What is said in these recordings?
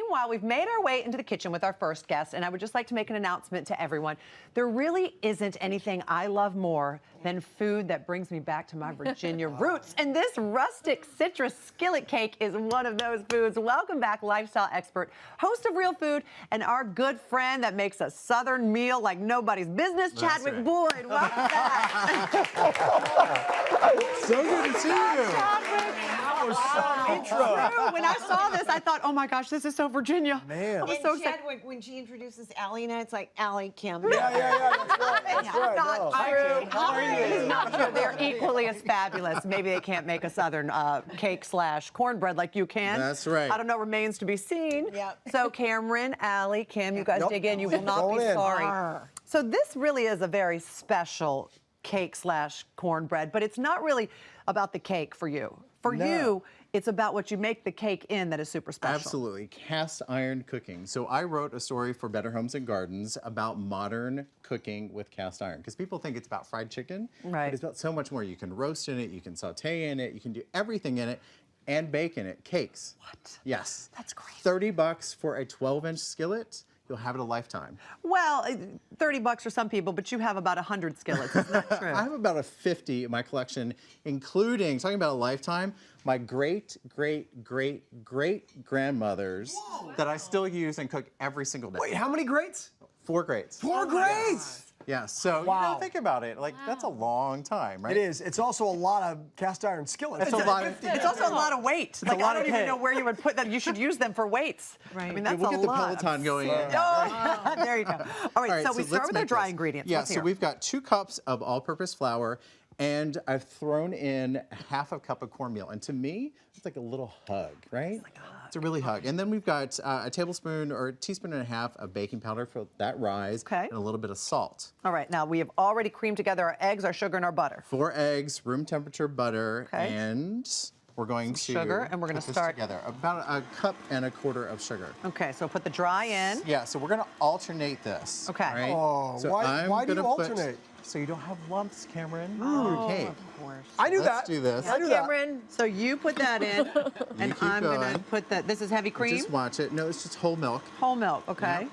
Meanwhile, we've made our way into the kitchen with our first guest, and I would just like to make an announcement to everyone. There really isn't anything I love more than food that brings me back to my Virginia roots, and this rustic citrus skillet cake is one of those foods. Welcome back, lifestyle expert, host of Real Food, and our good friend that makes a Southern meal like nobody's business, Chadwick Boyd. Welcome back. So good to see you. Chadwick. When I saw this, I thought, oh my gosh, this is so Virginia. Man. I was so excited. Chadwick, when she introduces Allie, it's like Allie Kim. Yeah, that's right. That's right. Not true. How are you? It is not true. They're equally as fabulous. Maybe they can't make a Southern cake/cornbread like you can. That's right. I don't know, remains to be seen. Yep. So Cameron, Allie, Kim, you guys dig in. You will not Go be in. sorry. So this really is a very special cake/cornbread, but it's not really about the cake for you. For you, it's about what you make the cake in that is super special. Absolutely. Cast iron cooking. So I wrote a story for Better Homes and Gardens about modern cooking with cast iron, because people think it's about fried chicken, Right. but it's about so much more. You can roast in it, you can saute in it, you can do everything in it, and bake in it. Cakes. What? Yes. That's crazy. $30 for a 12-inch skillet. You'll have it a lifetime. Well, $30 for some people, but you have about 100 skillets. Isn't that true? I have about a 50 in my collection, including, talking about a lifetime, my great-great-great-great-grandmothers that I still use and cook every single day. Wait, how many greats? 4 greats. 4 greats! Yeah, so you Wow. gotta think about it. Like, that's a long time, right? It is. It's also a lot of cast iron skillets. It's a lot of... It's also a lot of weight. Like, a lot I don't of even cake. know where you would put them. You should use them for weights. Right. I mean, that's We'll a get the lot. Peloton going in. Oh, there you go. All right, so we let's start with our make dry this. ingredients. Yeah, What's so here? we've got 2 cups of all-purpose flour, and I've thrown in half a cup of cornmeal. And to me, it's like a little hug, right? It's like a hug. It's a really hug. And then we've got a tablespoon or a teaspoon and a half of baking powder for that rise, and a little bit of salt. All right, now we have already creamed together our eggs, our sugar, and our butter. 4 eggs, room temperature butter, and we're going to sugar, and we're going to put this start together. About a cup and a quarter of sugar. Okay, so put the dry in. Yeah, so we're going to alternate this. Okay. Right? Oh, so why do you gonna put- alternate? So you don't have lumps, Cameron, on your cake. Of course. I knew Let's that. do this. I knew that. Cameron, so you put that in, and keep I'm going to going. put that. This is heavy cream? Just watch it. No, it's just whole milk. Whole milk, okay. Yep.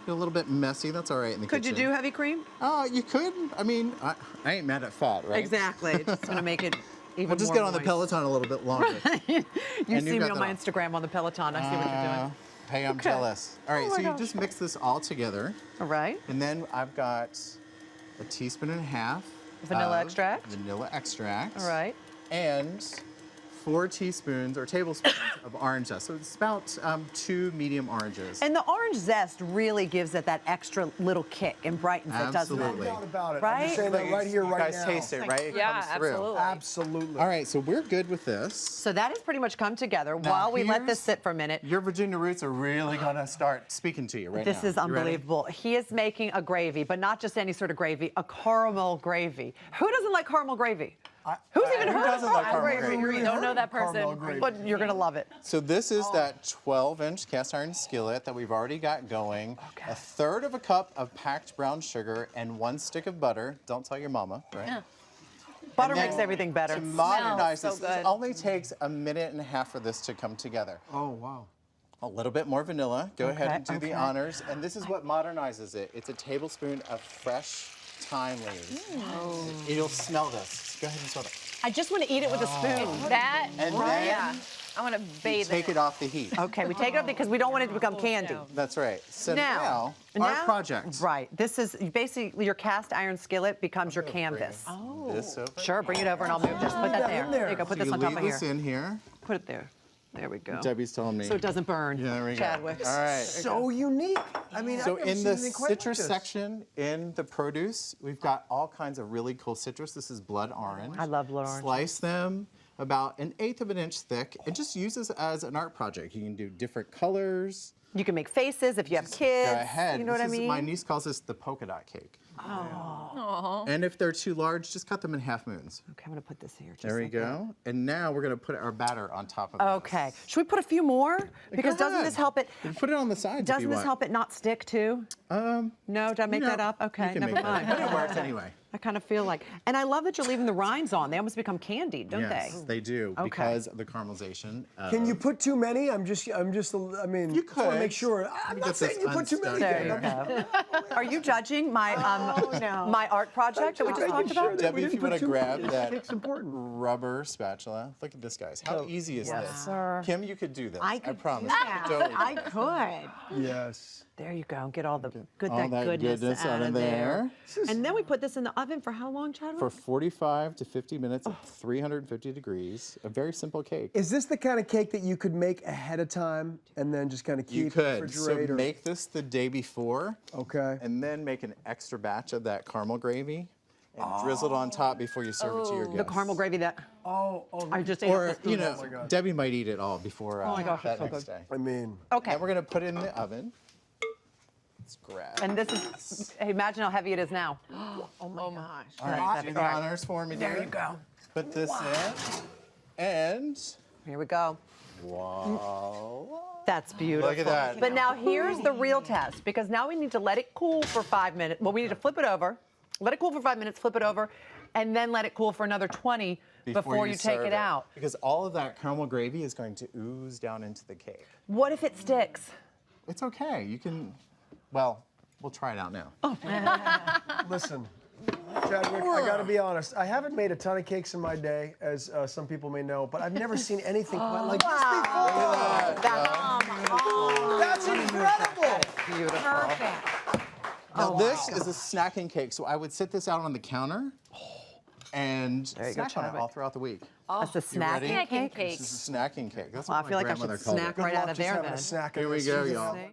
A little bit messy. That's all right in the Could kitchen. you do heavy cream? You could. I mean, I ain't mad at fat, right? Exactly. It's just going to make it even We'll just more get on the moist. Peloton a little bit longer. You And see you've me got on that my on. Instagram on the Peloton. I see what you're doing. Hey, I'm jealous. All right, Oh my so you gosh. just mix this all together. All right. And then I've got a teaspoon and a half Vanilla of extract. Vanilla extract. All right. And 4 teaspoons or tablespoons of orange zest. So it's about 2 medium oranges. And the orange zest really gives it that extra little kick and brightens it, doesn't Absolutely. it? No doubt about it. Right? I'm just saying that right here, you right guys now. taste it, right? It Yeah, comes through. absolutely. Absolutely. All right, so we're good with this. So that has pretty much come together Now while we let this here's- sit for a minute. Your Virginia roots are really gonna start speaking to you right now. This is You ready? unbelievable. He is making a gravy, but not just any sort of gravy, a caramel gravy. Who doesn't like caramel gravy? Who's even heard of doesn't like caramel caramel gravy? gravy? Don't know that Caramel person. gravy. But you're going to love it. So this is that 12-inch cast iron skillet that we've already got going. Okay. 1/3 of a cup of packed brown sugar and 1 stick of butter. Don't tell your mama, right? Yeah. Butter And then makes everything better. To modernize Smells so this, good. it only takes a minute and a half for this to come together. Oh, wow. A little bit more vanilla. Go ahead Okay, and do okay. the honors. And this is what modernizes it. It's a tablespoon of fresh thyme leaves. You'll smell this. Go ahead and smell it. I just want to eat it with a spoon. That, And then yeah. I want to bathe take in it off the heat. Okay, we take it up because we don't want it to become candy. That's right. So now our project. Right. This is basically your cast iron skillet becomes your canvas. This over. Sure, bring it over and I'll move this. Put that there. in there. There you go. Put So this you on top leave of this here. in here. Put it there. There we go. Debbie's telling me. So it doesn't burn. Yeah, there we go. Chadwick. All right. So unique. I mean, So I've never in seen the anything quite citrus like this. section, in the produce, we've got all kinds of really cool citrus. This is blood orange. I love blood orange. Slice them about 1/8 of an inch thick and just use this as an art project. You can do different colors. You can make faces if you have kids. Go ahead. You know what I mean? My niece calls this the polka dot cake. Oh. And if they're too large, just cut them in half moons. Okay, I'm going to put this here. Just There we like that. go. And now we're going to put our batter on top of this. Okay. Should we put a few more? Because doesn't ahead. this help it? You can put it on the sides if Doesn't you this want. help it not stick too? No, did I make that up? Okay, You can never make that mind. up. But it works anyway. I kind of feel like, and I love that you're leaving the rinds on. They almost become candied, don't Yes, they do Okay. because of the caramelization. Can you put too many? I mean, You just want to could. make sure. I'm Get not saying this you put too many. unstuck they? There you go. Are you judging my no. my art project that we just talked about? Debbie, if you want to grab that It's important. rubber spatula, look at this, guys. How easy is this? sir. Kim, you could do this. I could promise. do that. Don't. I could. Yes. There you go. Get all the all that goodness out of there. And then we put this in the oven for how long, Chadwick? For 45 to 50 minutes at 350 degrees. A very simple cake. Is this the kind of cake that you could make ahead of time and then just kind of keep You could. So refrigerate? or- make this the day before. Okay. And then make an extra batch of that caramel gravy and drizzle it on top before you serve it to your guests. The caramel gravy that Oh, I just ate. Or, off the you spoon. know, my God. Debbie might eat it all before my gosh, that it's so next good. day. I mean, Okay. Now we're going to put it in the oven. Let's grab. And this is, hey, imagine how heavy it is now. Oh my gosh. All right, do the All right. honors for me, There dear. you go. Put this in. And Here we go. voila. That's beautiful. Look at that. But now here's the real test, because now we need to let it cool for 5 minutes. Well, we need to flip it over, let it cool for 5 minutes, flip it over, and then let it cool for another 20 before you take serve it out. Because all of that caramel gravy is going to ooze down into the cake. What if it sticks? It's okay. You can, well, we'll try it out now. listen, Chadwick, I got to be honest. I haven't made a ton of cakes in my day, as some people may know, but I've never seen anything quite like this before. That's incredible. Beautiful. Perfect. Now this is a snacking cake, so I would sit this out on the counter and you go, snack on it Chadwick. all throughout the week. That's a snack ready? cake. This is a snacking cake. That's Well, I what feel my like I grandmother should called snack it. right out of Just there having then. a snack of Here we this. go, You y'all. know?